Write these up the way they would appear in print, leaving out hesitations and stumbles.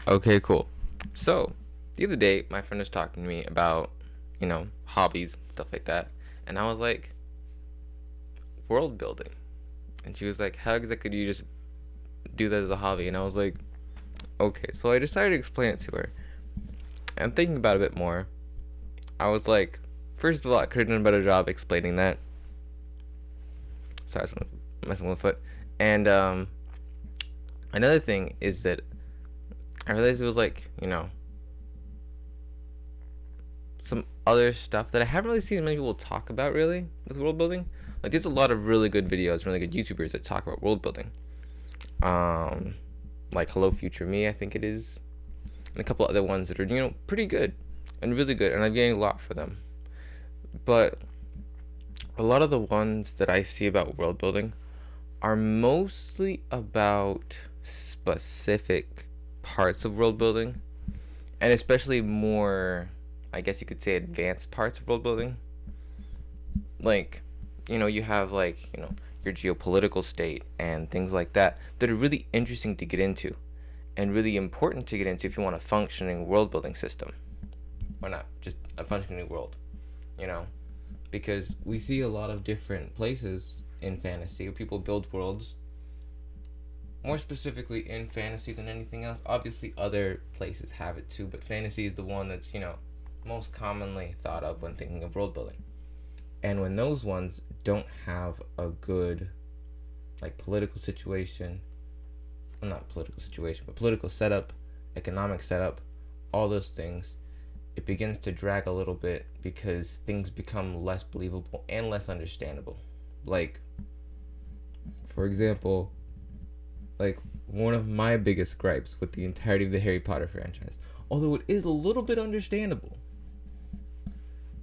Okay, cool. So, the other day, my friend was talking to me about, hobbies, stuff like that. And I was like, world building. And she was like, how exactly do you just do that as a hobby? And I was like, okay. So I decided to explain it to her. And thinking about it a bit more, I was like, first of all, I could have done a better job explaining that. Sorry, I'm messing with my foot. And another thing is that I realized it was like, some other stuff that I haven't really seen many people talk about really with world building. Like there's a lot of really good videos, really good YouTubers that talk about world building. Um, like Hello Future Me, I think it is, and a couple other ones that are pretty good and really good, and I'm getting a lot for them. But a lot of the ones that I see about world building are mostly about specific parts of world building, and especially more, I guess you could say, advanced parts of world building. Like, you have like, your geopolitical state and things like that that are really interesting to get into and really important to get into if you want a functioning world building system. Or not just a functioning world, you know? Because we see a lot of different places in fantasy where people build worlds. More specifically in fantasy than anything else. Obviously, other places have it too, but fantasy is the one that's, most commonly thought of when thinking of world building. And when those ones don't have a good, like, political situation, well, not political situation, but political setup, economic setup, all those things, it begins to drag a little bit because things become less believable and less understandable. Like, for example, like, one of my biggest gripes with the entirety of the Harry Potter franchise, although it is a little bit understandable,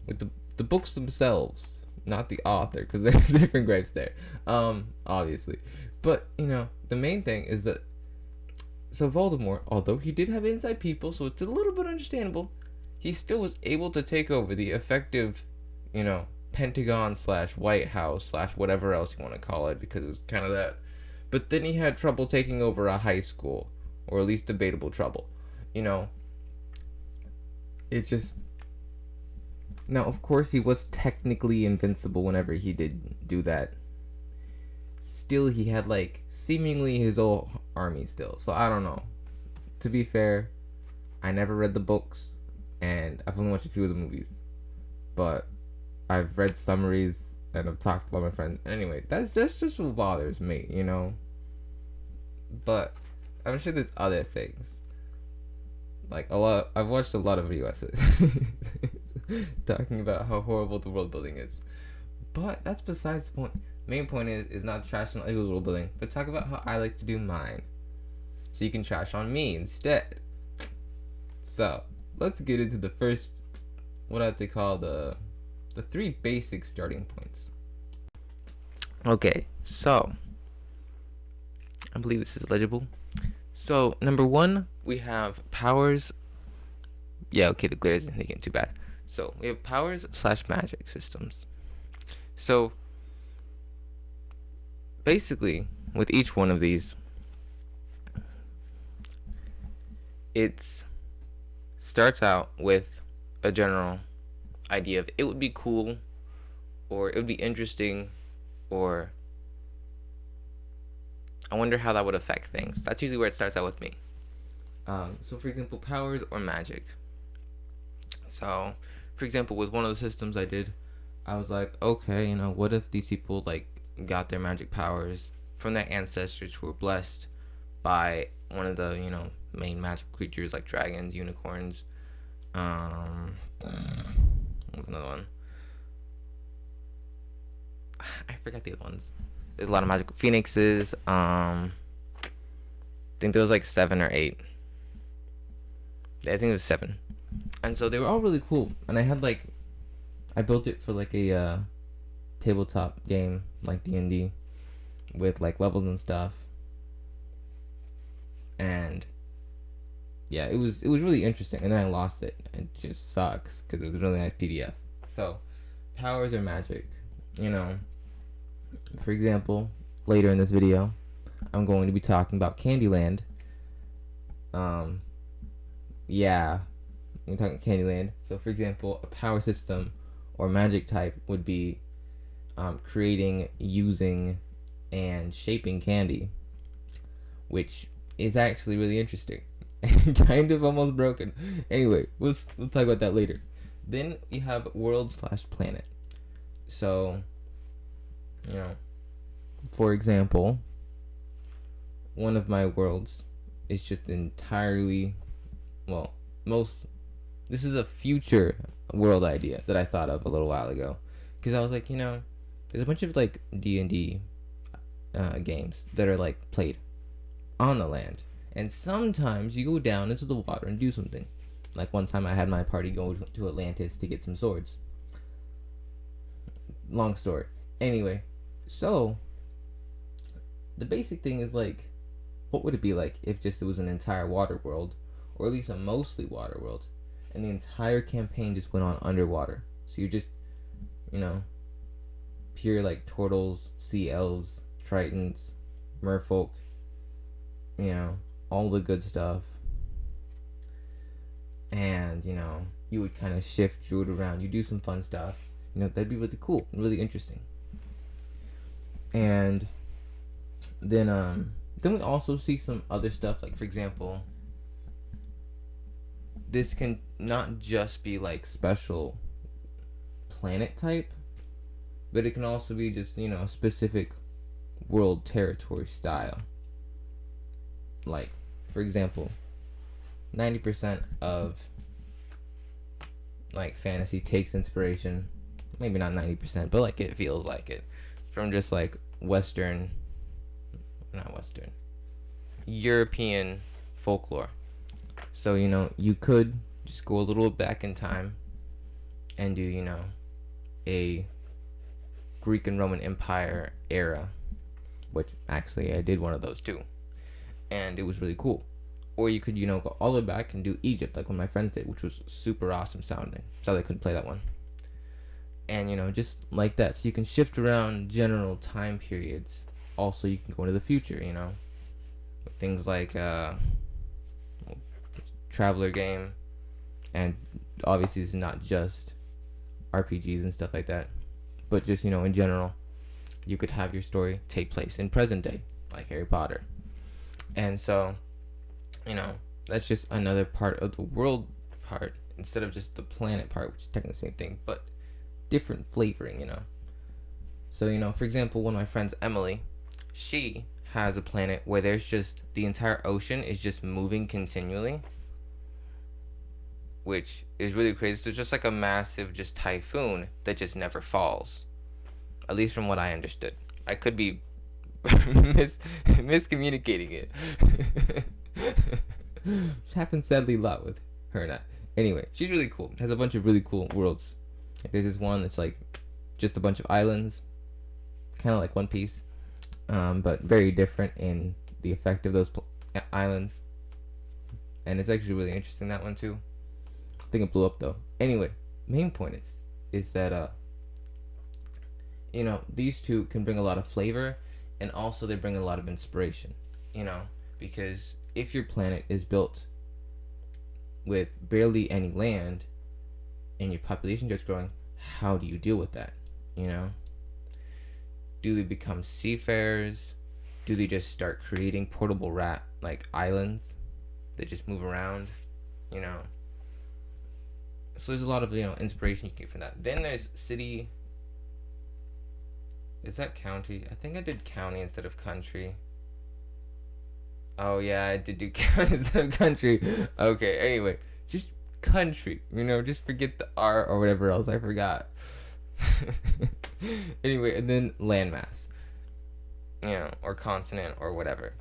with the books themselves, not the author, because there's different gripes there, obviously. But, the main thing is that, so Voldemort, although he did have inside people, so it's a little bit understandable, he still was able to take over the effective, Pentagon slash White House slash whatever else you want to call it, because it was kind of that. But then he had trouble taking over a high school, or at least debatable trouble. It just. Now, of course, he was technically invincible whenever he did do that. Still, he had, like, seemingly his whole army still. So, I don't know. To be fair, I never read the books, and I've only watched a few of the movies. But I've read summaries, and I've talked to all my friends. Anyway, that's just what bothers me, But I'm sure there's other things. Like, I've watched a lot of videos talking about how horrible the world building is. But that's besides the point. Main point is not to trash on other people's world building, but talk about how I like to do mine. So you can trash on me instead. So, let's get into the first, what I have to call the three basic starting points. Okay, so I believe this is legible. So, number one, we have powers. Yeah, okay, the glare isn't making it too bad. So, we have powers slash magic systems. So, basically, with each one of these, it starts out with a general idea of it would be cool, or it would be interesting, or I wonder how that would affect things. That's usually where it starts out with me. So, for example, powers or magic. So, for example, with one of the systems I did, I was like, okay, what if these people, like, got their magic powers from their ancestors who were blessed by one of the, main magic creatures like dragons, unicorns, what's another one? I forgot the other ones. There's a lot of magical phoenixes. I think there was like 7 or 8. I think it was 7. And so they were all really cool. And I had like, I built it for like a tabletop game like D&D with like levels and stuff. And yeah, it was really interesting. And then I lost it. It just sucks because it was a really nice PDF. So powers or magic, For example, later in this video, I'm going to be talking about Candyland. yeah, we're talking Candyland. So, for example, a power system or magic type would be creating, using, and shaping candy, which is actually really interesting. Kind of almost broken. Anyway, we'll talk about that later. Then you have world slash planet. So, you know, for example, one of my worlds is just entirely, well, most. This is a future world idea that I thought of a little while ago, because I was like, there's a bunch of like D&D games that are like played on the land, and sometimes you go down into the water and do something. Like one time I had my party go to Atlantis to get some swords. Long story. Anyway, so the basic thing is like, what would it be like if just it was an entire water world, or at least a mostly water world, and the entire campaign just went on underwater? So you're just, pure like turtles, sea elves, tritons, merfolk, all the good stuff. And, you would kind of shift Druid around. You do some fun stuff. That'd be really cool, really interesting. And then we also see some other stuff, like for example, this can not just be like special planet type, but it can also be just, a specific world territory style. Like, for example, 90% of like fantasy takes inspiration, maybe not 90%, but like it feels like it, from just like European folklore. So, you could just go a little back in time and do, a Greek and Roman Empire era, which actually I did one of those too, and it was really cool. Or you could, go all the way back and do Egypt, like what my friends did, which was super awesome sounding. So they couldn't play that one. And, just like that. So you can shift around general time periods. Also, you can go into the future, with things like Traveler game. And obviously, it's not just RPGs and stuff like that. But just, in general, you could have your story take place in present day, like Harry Potter. And so, that's just another part of the world part, instead of just the planet part, which is technically the same thing, but different flavoring, So, for example, one of my friends, Emily, she has a planet where there's just the entire ocean is just moving continually, which is really crazy. There's just like a massive just typhoon that just never falls, at least from what I understood. I could be miscommunicating it. Which happens sadly a lot with her and I. Anyway, she's really cool. Has a bunch of really cool worlds. Like, there's this one that's like just a bunch of islands, kind of like One Piece, but very different in the effect of those islands. And it's actually really interesting, that one too. I think it blew up though. Anyway, main point is that these two can bring a lot of flavor, and also they bring a lot of inspiration. Because if your planet is built with barely any land and your population starts growing, how do you deal with that? Do they become seafarers? Do they just start creating portable islands that just move around? So there's a lot of inspiration you can get from that. Then there's city. Is that county? I think I did county instead of country. Oh yeah, I did do county instead of country. Okay, anyway, just country. Just forget the R or whatever else I forgot. Anyway, and then landmass. Or continent or whatever.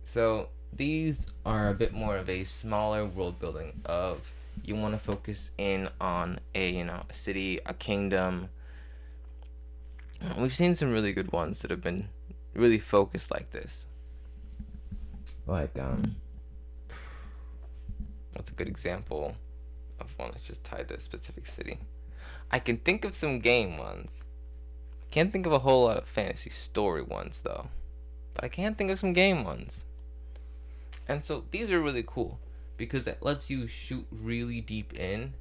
So these are a bit more of a smaller world building of, you want to focus in on a city, a kingdom. We've seen some really good ones that have been really focused like this. Like what's a good example of one that's just tied to a specific city? I can think of some game ones. Can't think of a whole lot of fantasy story ones though, but I can think of some game ones. And so these are really cool because it lets you shoot really deep in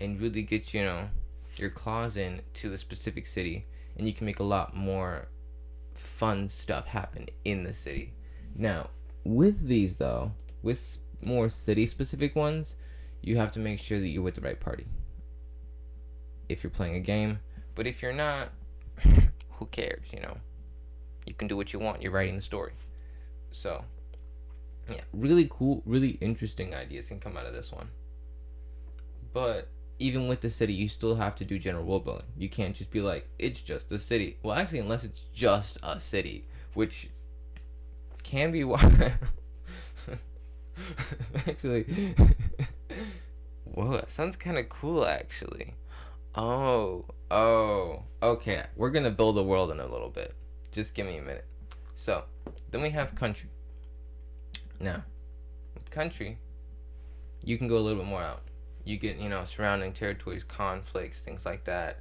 and really get, your claws in to a specific city, and you can make a lot more fun stuff happen in the city. Now, with these though, with more city specific ones, you have to make sure that you're with the right party if you're playing a game. But if you're not, who cares, you can do what you want. You're writing the story. So yeah, really cool, really interesting ideas can come out of this one. But even with the city, you still have to do general world building. You can't just be like, it's just a city. Well, actually, unless it's just a city, which can be why. Actually, whoa, that sounds kind of cool, actually. Oh, okay. We're gonna build a world in a little bit. Just give me a minute. So, then we have country. Now, with country, you can go a little bit more out. You get, surrounding territories, conflicts, things like that.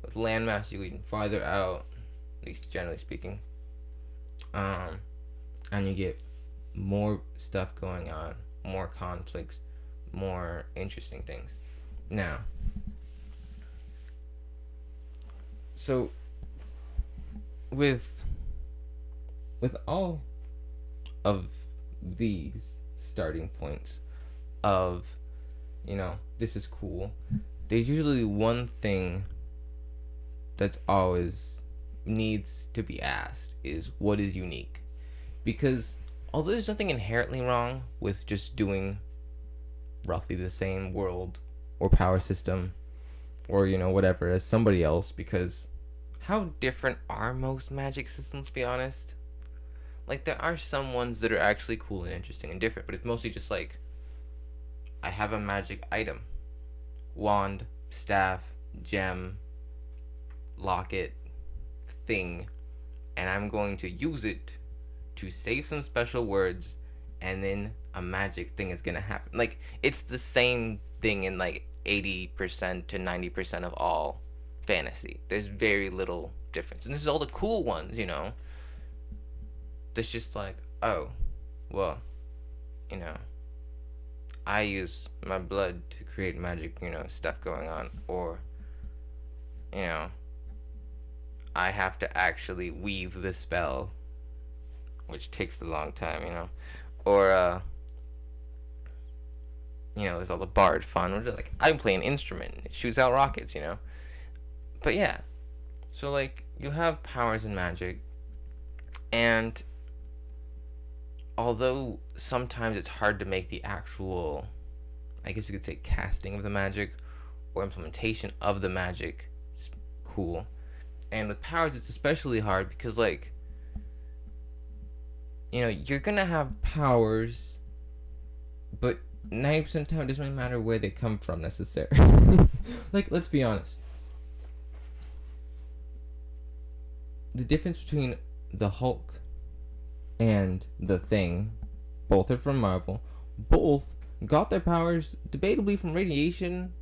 With landmass, you go even farther out, at least generally speaking. And you get more stuff going on, more conflicts, more interesting things. Now, so with all of these starting points of, this is cool, there's usually one thing that's always needs to be asked is, what is unique? Because although there's nothing inherently wrong with just doing roughly the same world or power system or whatever as somebody else, because how different are most magic systems, to be honest? Like, there are some ones that are actually cool and interesting and different, but it's mostly just like, I have a magic item, wand, staff, gem, locket, thing, and I'm going to use it to say some special words, and then a magic thing is gonna happen. Like, it's the same thing in like 80% to 90% of all fantasy. There's very little difference, and this is all the cool ones, That's just like, oh, well, I use my blood to create magic, stuff going on, or, I have to actually weave the spell, which takes a long time, or, there's all the bard fun, where like, I'm playing an instrument, it shoots out rockets, But yeah, so like, you have powers in magic, and although sometimes it's hard to make the actual, I guess you could say, casting of the magic or implementation of the magic cool. And with powers, it's especially hard because, like, you're gonna have powers, but 90% of the time it doesn't really matter where they come from necessarily. Like, let's be honest. The difference between the Hulk and the Thing, both are from Marvel, both got their powers debatably from radiation.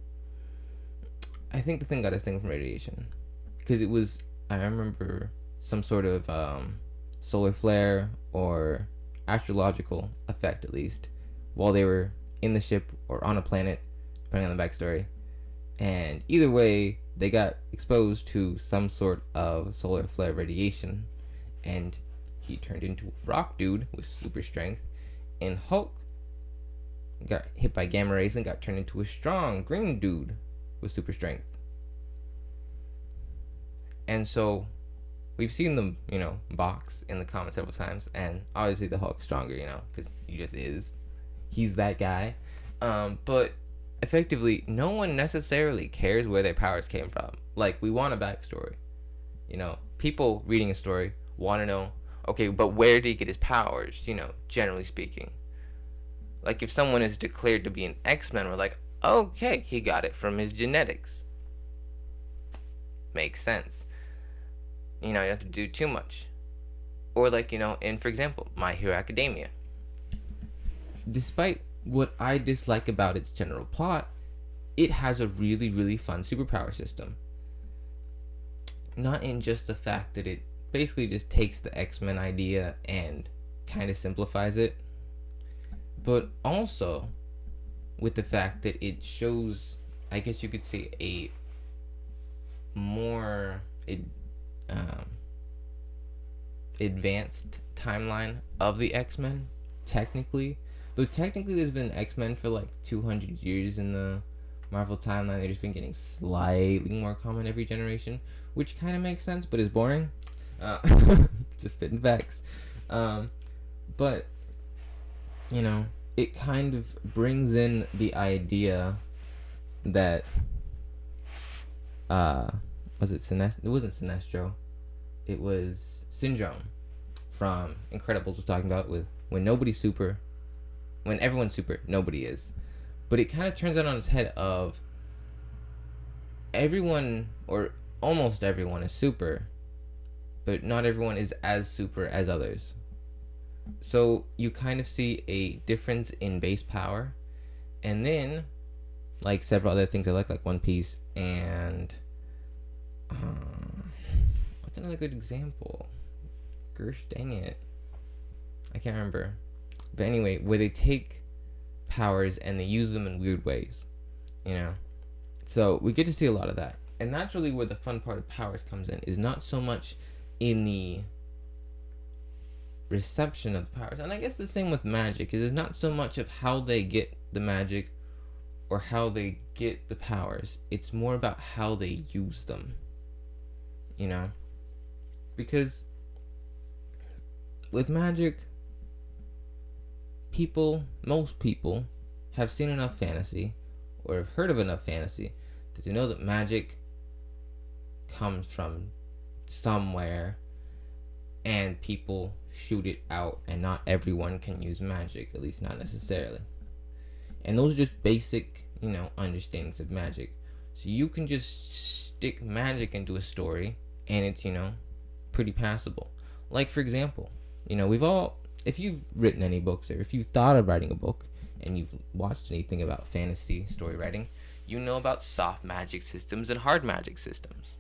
I think the Thing got his thing from radiation because it was, I remember, some sort of solar flare or astrological effect, at least, while they were in the ship or on a planet, depending on the backstory. And either way, they got exposed to some sort of solar flare radiation, and he turned into a rock dude with super strength, and Hulk got hit by gamma rays and got turned into a strong green dude with super strength. And so we've seen them, box in the comics several times, and obviously the Hulk's stronger, because he just is. He's that guy. But effectively, no one necessarily cares where their powers came from. Like, we want a backstory. People reading a story want to know, okay, but where did he get his powers, generally speaking. Like, if someone is declared to be an X-Men, we're like, okay, he got it from his genetics. Makes sense. You don't have to do too much. Or like, in, for example, My Hero Academia. Despite what I dislike about its general plot, it has a really, really fun superpower system. Not in just the fact that it basically just takes the X-Men idea and kind of simplifies it, but also with the fact that it shows, I guess you could say, a more um, advanced timeline of the X-Men, technically. Though technically there's been X-Men for like 200 years in the Marvel timeline. They've just been getting slightly more common every generation, which kind of makes sense, but is boring. Uh, just spitting facts. But, you know, it kind of brings in the idea that, was it Sinestro? It wasn't Sinestro. It was Syndrome from Incredibles was talking about, with when nobody's super, when everyone's super, nobody is. But it kind of turns it on its head of everyone, or almost everyone, is super, but not everyone is as super as others. So you kind of see a difference in base power, and then like several other things I like One Piece and what's another good example? Gersh, dang it, I can't remember. But anyway, where they take powers and they use them in weird ways, you know. So we get to see a lot of that, and that's really where the fun part of powers comes in. Is not so much in the reception of the powers, and I guess the same with magic. Is it's not so much of how they get the magic or how they get the powers. It's more about how they use them, you know. Because with magic, most people have seen enough fantasy or have heard of enough fantasy that they know that magic comes from somewhere and people shoot it out, and not everyone can use magic, at least not necessarily. And those are just basic, you know, understandings of magic. So you can just stick magic into a story and it's, you know, pretty passable. Like, for example, you know, if you've written any books, or if you've thought of writing a book and you've watched anything about fantasy story writing, you know about soft magic systems and hard magic systems.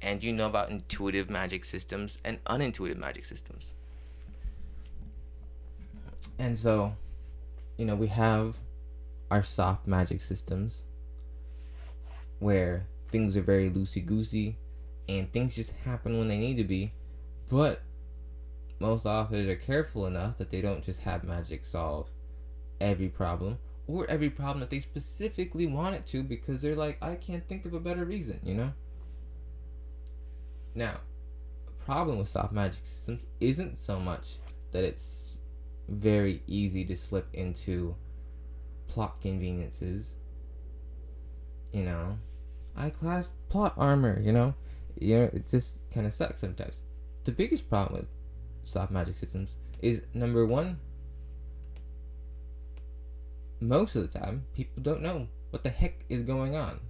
And you know about intuitive magic systems and unintuitive magic systems. And so, you know, we have our soft magic systems where things are very loosey-goosey and things just happen when they need to be, but most authors are careful enough that they don't just have magic solve every problem, or every problem that they specifically want it to, because they're like, I can't think of a better reason, you know? Now, the problem with soft magic systems isn't so much that it's very easy to slip into plot conveniences. You know, I-class plot armor, you know? It just kind of sucks sometimes. The biggest problem with soft magic systems is, number one, most of the time, people don't know what the heck is going on.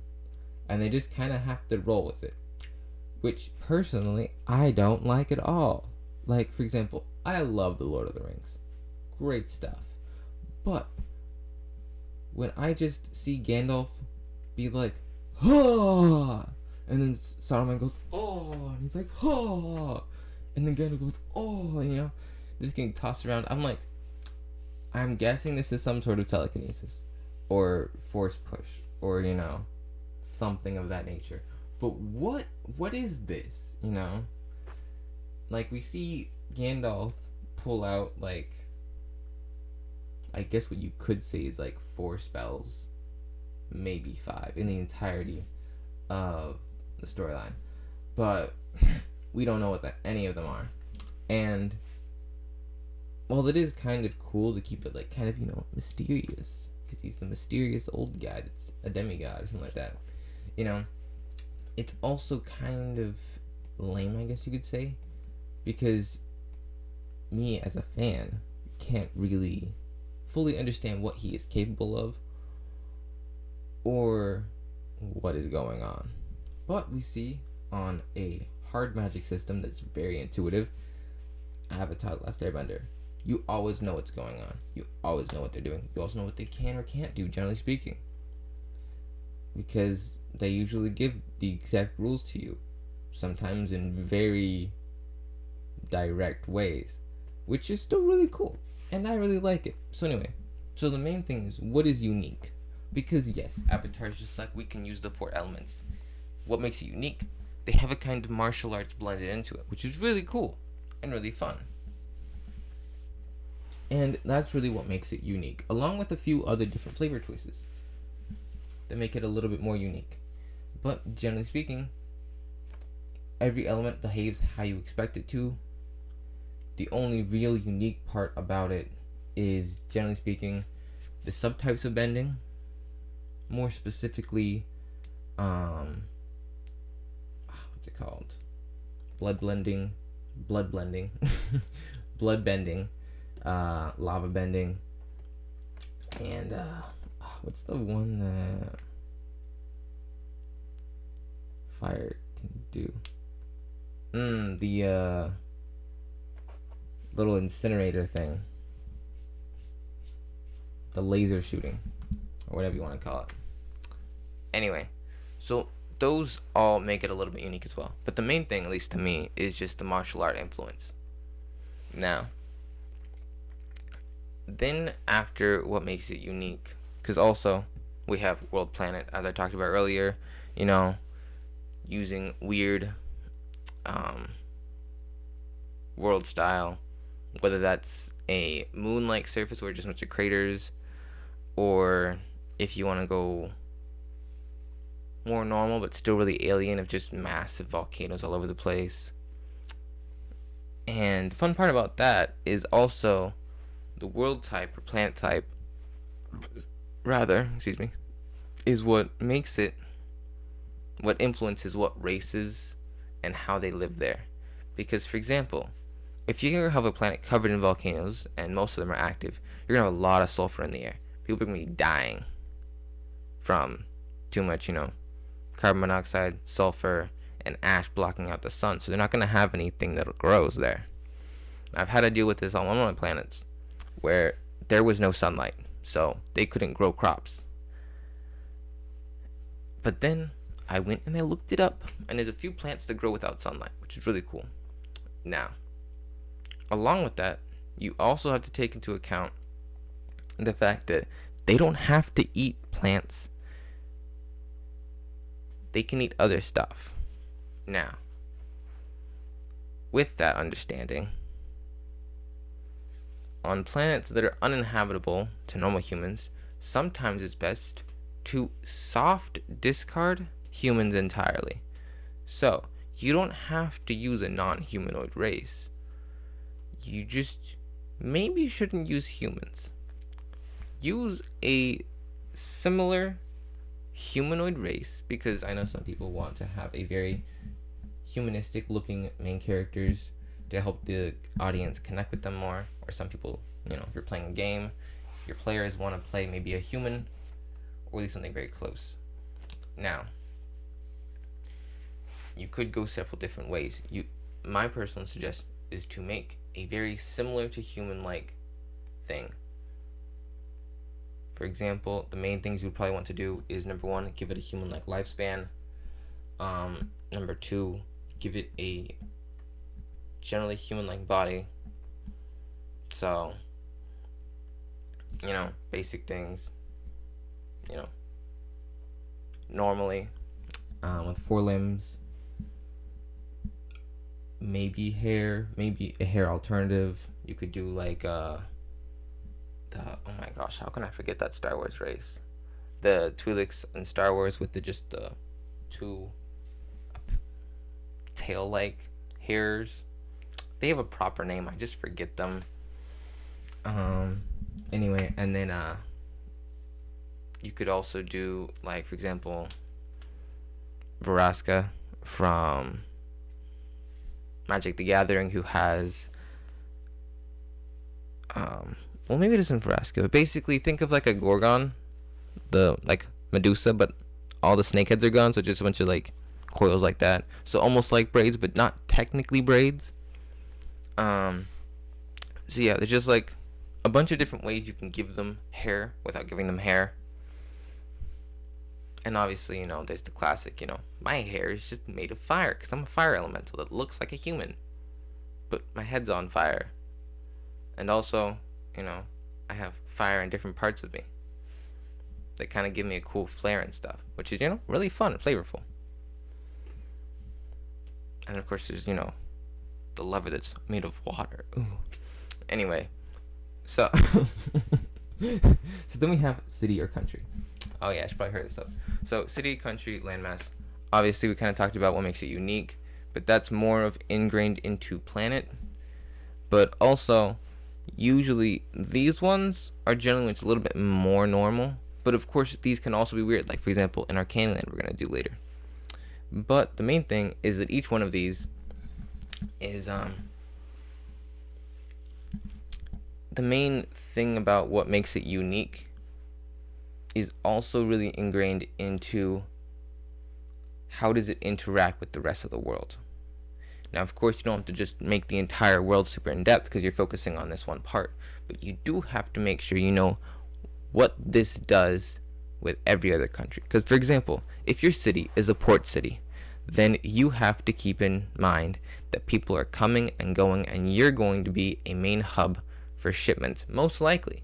And they just kind of have to roll with it. Which, personally, I don't like at all. Like, for example, I love The Lord of the Rings. Great stuff. But when I just see Gandalf be like, "Ha!" and then Saruman goes, "Oh!" and he's like, "Ha!" and then Gandalf goes, "Oh!" you know, just getting tossed around. I'm guessing this is some sort of telekinesis or force push, or, you know, something of that nature. But what is this, you know? Like, we see Gandalf pull out, like, I guess what you could say is like 4 spells, maybe 5 in the entirety of the storyline, but we don't know what any of them are. And while it is kind of cool to keep it like kind of, you know, mysterious, because he's the mysterious old guy that's a demigod or something like that, you know, it's also kind of lame, I guess you could say, because me as a fan can't really fully understand what he is capable of or what is going on. But we see on a hard magic system that's very intuitive, Avatar: The Last Airbender, you always know what's going on. You always know what they're doing. You also know what they can or can't do, generally speaking, because they usually give the exact rules to you, sometimes in very direct ways, which is still really cool. and I really like it. So anyway, so the main thing is what is unique, because yes, Avatar is just like we can use the four elements. What makes it unique? They have a kind of martial arts blended into it, which is really cool and really fun. And that's really what makes it unique, along with a few other different flavor choices that make it a little bit more unique. But generally speaking, every element behaves how you expect it to. The only real unique part about it is, generally speaking, the subtypes of bending. More specifically, what's it called? Blood blending, blood blending, blood bending, lava bending, and what's the one that fire can do? The little incinerator thing, the laser shooting, or whatever you want to call it. Anyway, so those all make it a little bit unique as well. But the main thing, at least to me, is just the martial art influence. Now, then after what makes it unique, because also we have World Planet, as I talked about earlier, using weird world style, whether that's a moon-like surface where just a bunch of craters, or if you want to go more normal but still really alien of just massive volcanoes all over the place. And the fun part about that is also the world type or planet type, rather, excuse me, is what makes it, what influences what races and how they live there. Because, for example, if you have a planet covered in volcanoes and most of them are active, you're going to have a lot of sulfur in the air. People are going to be dying from too much, carbon monoxide, sulfur, and ash blocking out the sun. So they're not going to have anything that grows there. I've had to deal with this on one of my planets where there was no sunlight, so they couldn't grow crops. But then I went and I looked it up, and there's a few plants that grow without sunlight, which is really cool. Now, along with that, you also have to take into account the fact that they don't have to eat plants. They can eat other stuff. Now, with that understanding, on planets that are uninhabitable to normal humans, sometimes it's best to soft discard humans entirely. So, you don't have to use a non-humanoid race. You just maybe shouldn't use humans. Use a similar humanoid race, because I know some people want to have a very humanistic looking main characters to help the audience connect with them more. Or some people, if you're playing a game, your players want to play maybe a human or at least something very close. Now, you could go several different ways. My personal suggestion is to make a very similar to human-like thing. For example, the main things you would probably want to do is, number one, give it a human-like lifespan. Number two, give it a generally human-like body. So, basic things, normally, with 4 limbs, maybe hair, maybe a hair alternative. You could do like oh my gosh, how can I forget that Star Wars race? The Twi'leks in Star Wars with the 2 tail-like hairs. They have a proper name, I just forget them. Anyway, and then you could also do, like, for example, Vraska from Magic the Gathering, who has well, maybe it isn't Vraska, but basically think of like a Gorgon, the like Medusa, but all the snake heads are gone, so just a bunch of like coils like that. So almost like braids, but not technically braids. So yeah, there's just like a bunch of different ways you can give them hair without giving them hair. And obviously, there's the classic, my hair is just made of fire because I'm a fire elemental that looks like a human, but my head's on fire. And also, I have fire in different parts of me that kind of give me a cool flair and stuff, which is, really fun and flavorful. And of course, there's, the lever that's made of water. Ooh. Anyway, so so then we have city or country. Oh yeah, I should probably heard this up. So city, country, landmass. Obviously, we kind of talked about what makes it unique, but that's more of ingrained into planet. But also, usually these ones are generally it's a little bit more normal. But of course, these can also be weird. Like for example, in Arcane Land, we're gonna do later. But the main thing is that each one of these is the main thing about what makes it unique is also really ingrained into how does it interact with the rest of the world. Now, of course, you don't have to just make the entire world super in-depth because you're focusing on this one part, but you do have to make sure you know what this does with every other country. Because, for example, if your city is a port city, then you have to keep in mind that people are coming and going, and you're going to be a main hub for shipments, most likely.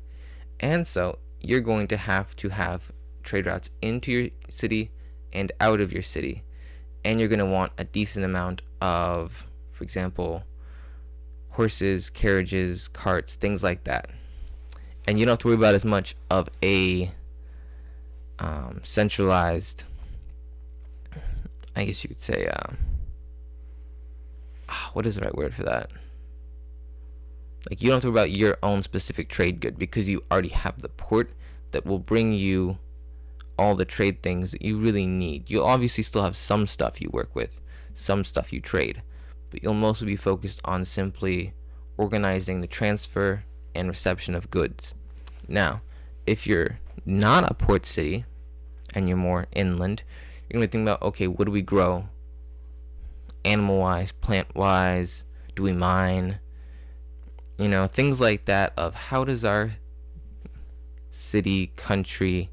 And so you're going to have trade routes into your city and out of your city. And you're going to want a decent amount of, for example, horses, carriages, carts, things like that. And you don't have to worry about as much of a centralized, I guess you could say, what is the right word for that? Like, you don't have to worry about your own specific trade good because you already have the port that will bring you all the trade things that you really need. You'll obviously still have some stuff you work with, some stuff you trade, but you'll mostly be focused on simply organizing the transfer and reception of goods. Now, if you're not a port city and you're more inland, you're going to think about, okay, what do we grow? Animal-wise, plant-wise, do we mine? Things like that of how does our city, country,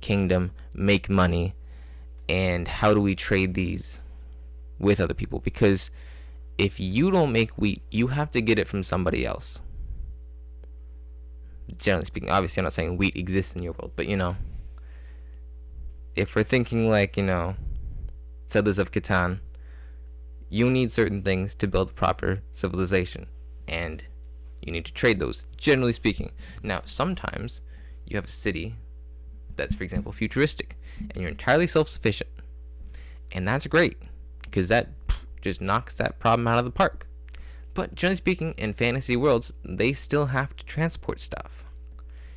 kingdom make money, and how do we trade these with other people? Because if you don't make wheat, you have to get it from somebody else. Generally speaking, obviously I'm not saying wheat exists in your world, but if we're thinking like, settlers of Catan, you need certain things to build a proper civilization, and you need to trade those, generally speaking. Now, sometimes you have a city that's, for example, futuristic, and you're entirely self-sufficient, and that's great, because that just knocks that problem out of the park. But generally speaking, in fantasy worlds, they still have to transport stuff.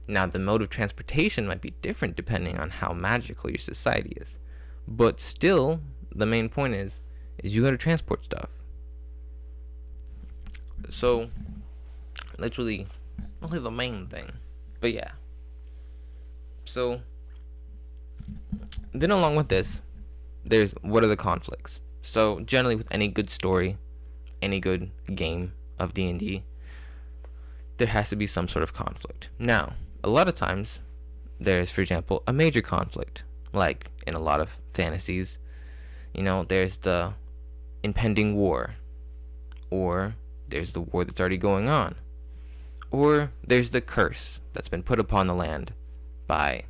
Now, the mode of transportation might be different depending on how magical your society is, but still, the main point is you got to transport stuff. So, literally, only the main thing. But yeah. So, then along with this, there's what are the conflicts? So, generally with any good story, any good game of D&D, there has to be some sort of conflict. Now, a lot of times, there's, for example, a major conflict. Like, in a lot of fantasies, there's the impending war. Or, there's the war that's already going on. Or, there's the curse that's been put upon the land by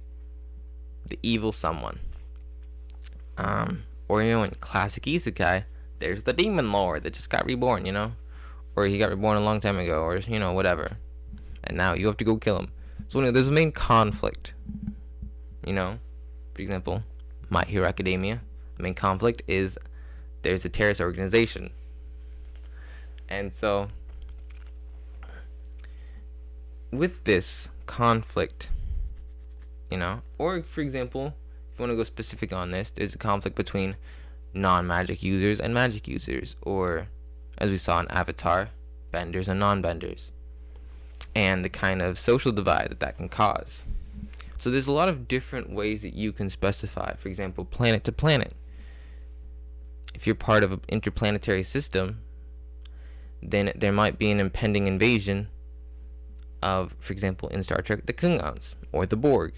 the evil someone. Or, in classic isekai, there's the demon lord that just got reborn, Or he got reborn a long time ago, or, whatever. And now you have to go kill him. So, there's a main conflict. For example, My Hero Academia. The main conflict is there's a terrorist organization. And so, with this conflict, or for example, if you want to go specific on this, there's a conflict between non-magic users and magic users, or as we saw in Avatar, benders and non-benders, and the kind of social divide that can cause. So there's a lot of different ways that you can specify, for example, planet to planet. If you're part of an interplanetary system, then there might be an impending invasion of, for example, in Star Trek, the Klingons, or the Borg.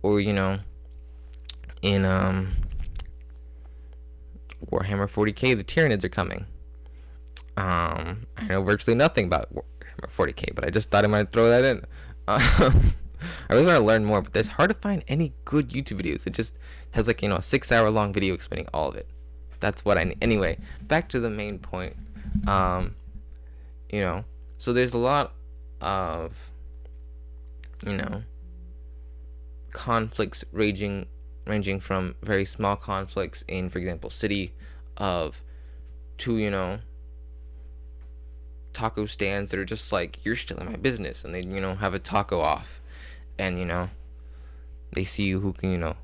Or, in Warhammer 40k, the Tyranids are coming. I know virtually nothing about or 40K, but I just thought I might throw that in. I really want to learn more, but it's hard to find any good YouTube videos. It just has like, a 6 hour long video explaining all of it. That's what I need. Anyway, back to the main point. Um, so there's a lot of, conflicts ranging from very small conflicts in, for example, city of two, taco stands that are just like, you're stealing my business, and they, have a taco off, and, they see who can,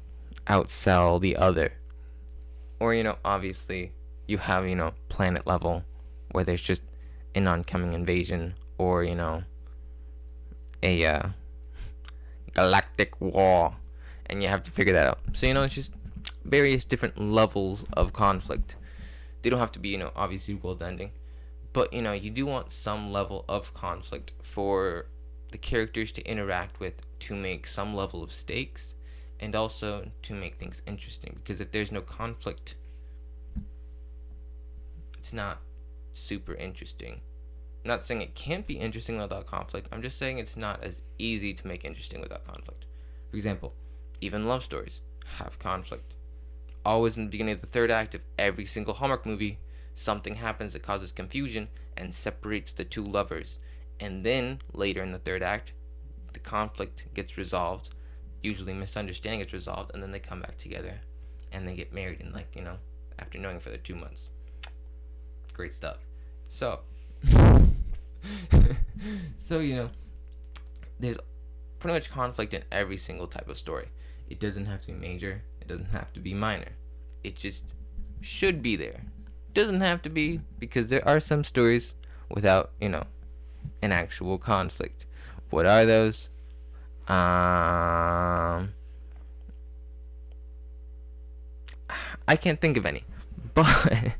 outsell the other. Or, obviously you have, planet level where there's just an oncoming invasion, or, a galactic war, and you have to figure that out. So, it's just various different levels of conflict. They don't have to be, obviously world ending, but, you do want some level of conflict for the characters to interact with, to make some level of stakes, and also to make things interesting. Because if there's no conflict, it's not super interesting. I'm not saying it can't be interesting without conflict. I'm just saying it's not as easy to make interesting without conflict. For example, even love stories have conflict. Always in the beginning of the third act of every single Hallmark movie, something happens that causes confusion and separates the two lovers. And then later in the third act, the conflict gets resolved. Usually misunderstanding gets resolved, and then they come back together and they get married in, like, after knowing for the 2 months. Great stuff. So there's pretty much conflict in every single type of story. It doesn't have to be major, it doesn't have to be minor. It just should be there. Doesn't have to be, because there are some stories without, an actual conflict. What are those? I can't think of any, but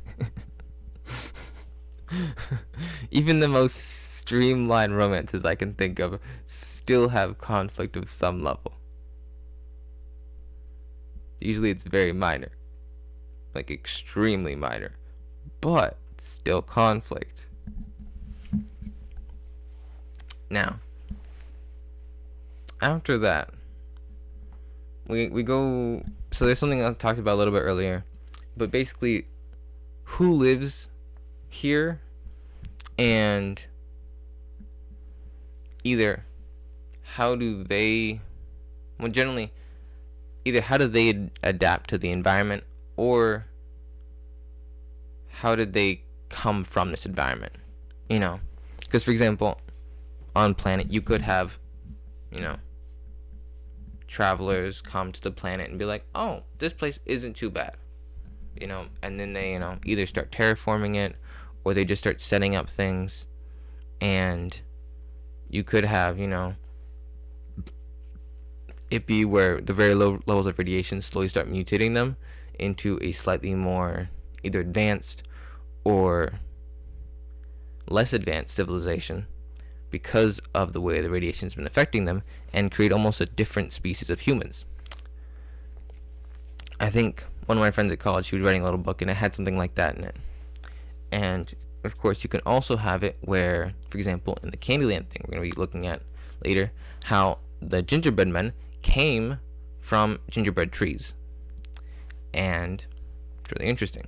even the most streamlined romances I can think of still have conflict of some level. Usually it's very minor, like extremely minor, but still conflict. Now, after that, we go. So there's something I talked about a little bit earlier, but basically, who lives here, and either how do they, well, generally, either how do they adapt to the environment, or how did they come from this environment? Because, for example, on planet, you could have, travelers come to the planet and be like, oh, this place isn't too bad, and then they, either start terraforming it, or they just start setting up things, and you could have, it be where the very low levels of radiation slowly start mutating them into a slightly more either advanced or less advanced civilization, because of the way the radiation's been affecting them, and create almost a different species of humans. I think one of my friends at college, she was writing a little book, and it had something like that in it. And of course, you can also have it where, for example, in the Candyland thing we're going to be looking at later, how the gingerbread men came from gingerbread trees. And it's really interesting.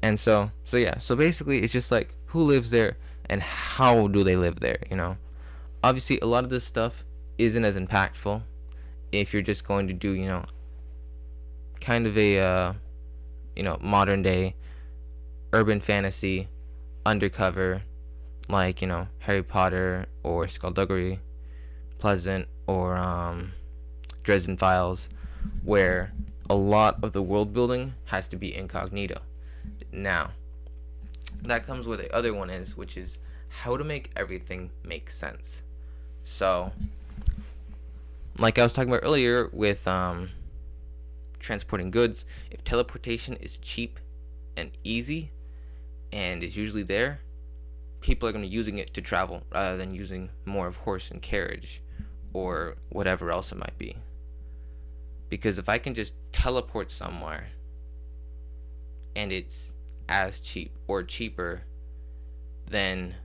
And so basically, it's just like, who lives there and how do they live there, Obviously, a lot of this stuff isn't as impactful if you're just going to do, kind of a, modern day urban fantasy undercover, like, Harry Potter or Skullduggery Pleasant or Dresden Files, where a lot of the world building has to be incognito. Now, that comes where the other one is, which is how to make everything make sense. So, like I was talking about earlier with transporting goods, if teleportation is cheap and easy and is usually there, people are going to be using it to travel rather than using more of horse and carriage or whatever else it might be. Because if I can just teleport somewhere and it's as cheap or cheaper than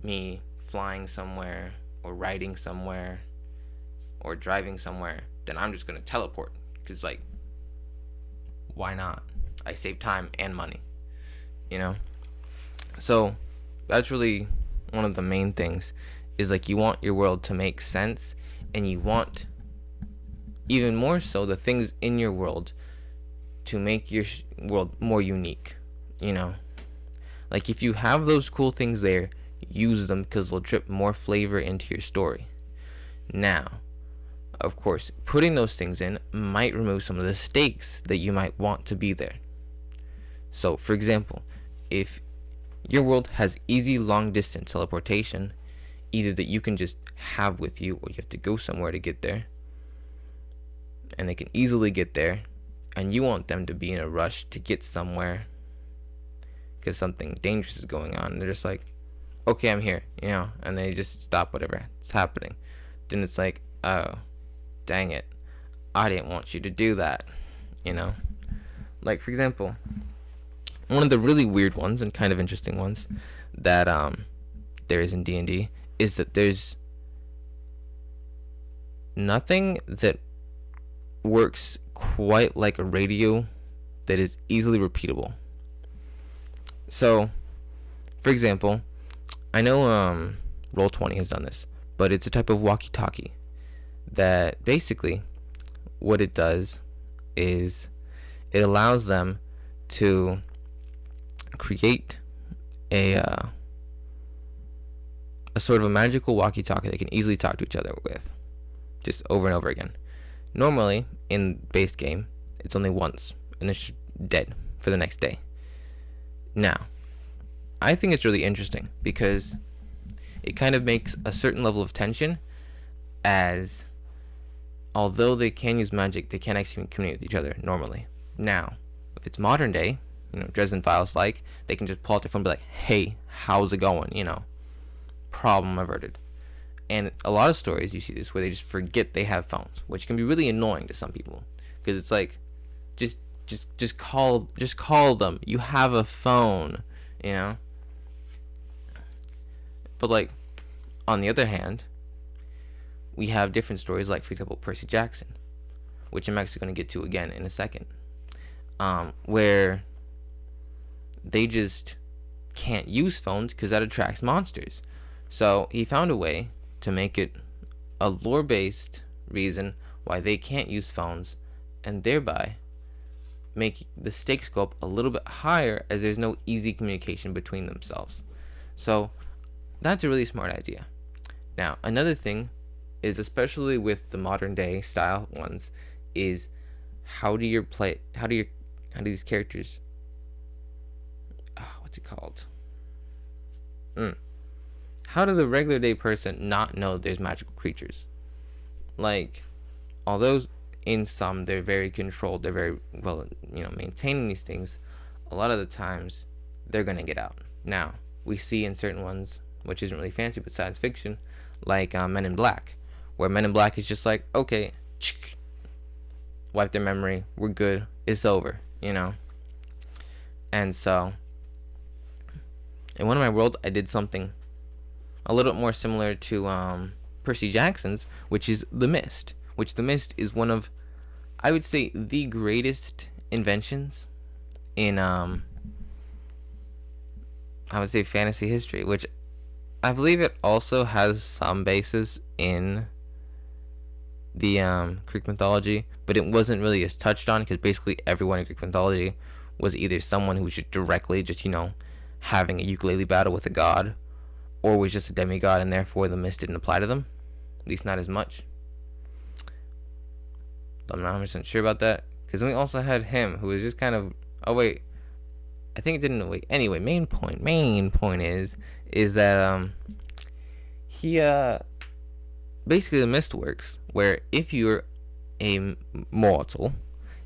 me flying somewhere or riding somewhere or driving somewhere, then I'm just gonna teleport. Because, like, why not? I save time and money, you know? So that's really one of the main things, is like you want your world to make sense, and you want even more so the things in your world to make your world more unique, you know? Like, if you have those cool things there, use them, because they'll drip more flavor into your story. Now, of course, putting those things in might remove some of the stakes that you might want to be there. So, for example, if your world has easy long distance teleportation, either that you can just have with you, or you have to go somewhere to get there, and they can easily get there, and you want them to be in a rush to get somewhere because something dangerous is going on, and they're just like, okay, I'm here, you know, and they just stop whatever is happening. Then it's like, oh, dang it, I didn't want you to do that, you know? Like, for example, one of the really weird ones and kind of interesting ones that there is in D&D is that there's nothing that works quite like a radio that is easily repeatable. So, for example, I know Roll20 has done this, but it's a type of walkie-talkie that basically what it does is it allows them to create a sort of a magical walkie-talkie they can easily talk to each other with, just over and over again. Normally, in base game, it's only once, and it's dead for the next day. Now, I think it's really interesting because it kind of makes a certain level of tension, as although they can use magic, they can't actually communicate with each other normally. Now, if it's modern day, you know, Dresden Files like, they can just pull out their phone and be like, hey, how's it going? You know, problem averted. And a lot of stories you see this where they just forget they have phones, which can be really annoying to some people, because it's like, just call them. You have a phone, you know. But like, on the other hand, we have different stories, like for example Percy Jackson, which I'm actually going to get to again in a second, where they just can't use phones because that attracts monsters. So he found a way to make it a lore-based reason why they can't use phones, and thereby make the stakes go up a little bit higher, as there's no easy communication between themselves. So that's a really smart idea. Now, another thing is, especially with the modern day style ones, is how do these characters, what's it called? How does the regular day person not know there's magical creatures? Like, although in some they're very controlled, they're very well, you know, maintaining these things, a lot of the times they're gonna get out. Now, we see in certain ones, which isn't really fancy but science fiction, like Men in Black, where Men in Black is just like, okay, wipe their memory, we're good, it's over, you know. And so, in one of my worlds, I did something a little bit more similar to Percy Jackson's, which is The Mist. Which The Mist is one of, I would say, the greatest inventions in I would say fantasy history, which I believe it also has some basis in the Greek mythology, but it wasn't really as touched on, because basically everyone in Greek mythology was either someone who was just directly just, you know, having a ukulele battle with a god, or was just a demigod, and therefore the mist didn't apply to them, at least not as much. I'm not 100% sure about that, because then we also had him, who was just kind of, oh wait, I think it didn't, wait, anyway, main point is that he basically the mist works where if you're a mortal,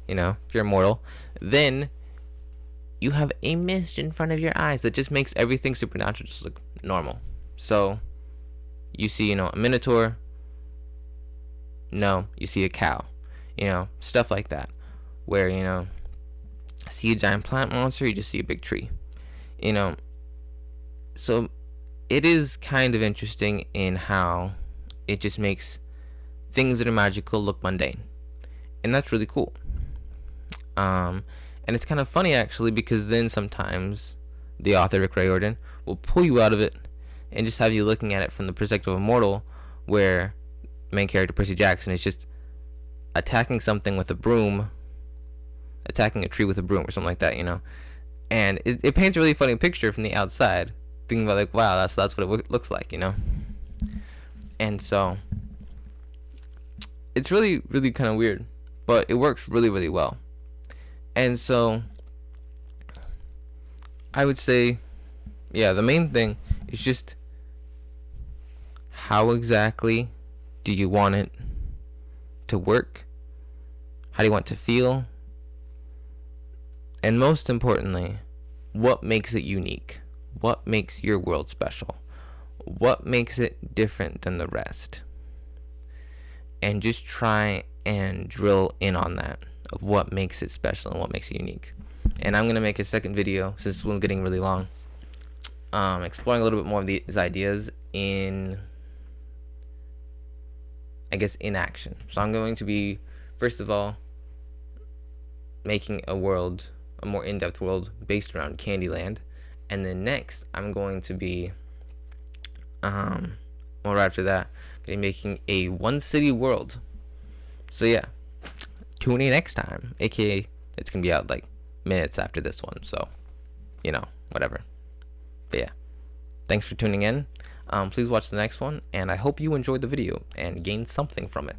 you know, if you're immortal, then you have a mist in front of your eyes that just makes everything supernatural just look normal. So you see, you know, a minotaur, no, you see a cow, you know, stuff like that, where, you know, see a giant plant monster, you just see a big tree, you know. So it is kind of interesting in how it just makes things that are magical look mundane, and that's really cool. And it's kind of funny actually, because then sometimes the author Rick Riordan will pull you out of it and just have you looking at it from the perspective of a mortal, where main character Percy Jackson is just attacking something with a broom, attacking a tree with a broom or something like that, and it paints a really funny picture from the outside, thinking about like, wow, that's what it looks like, and so it's really really kind of weird, but it works really really well. And so I would say, yeah, the main thing is just how exactly do you want it to work? How do you want it to feel? And most importantly, what makes it unique? What makes your world special? What makes it different than the rest? And just try and drill in on that, of what makes it special and what makes it unique. And I'm going to make a second video, since this one's getting really long, exploring a little bit more of these ideas in, I guess, in action. So I'm going to be, first of all, making a world, a more in-depth world based around Candyland, and then next I'm going to be, well, right after that, going to be making a one city world. So yeah, tune in next time, aka it's gonna be out like minutes after this one, so whatever. But yeah, thanks for tuning in. Please watch the next one, and I hope you enjoyed the video and gained something from it.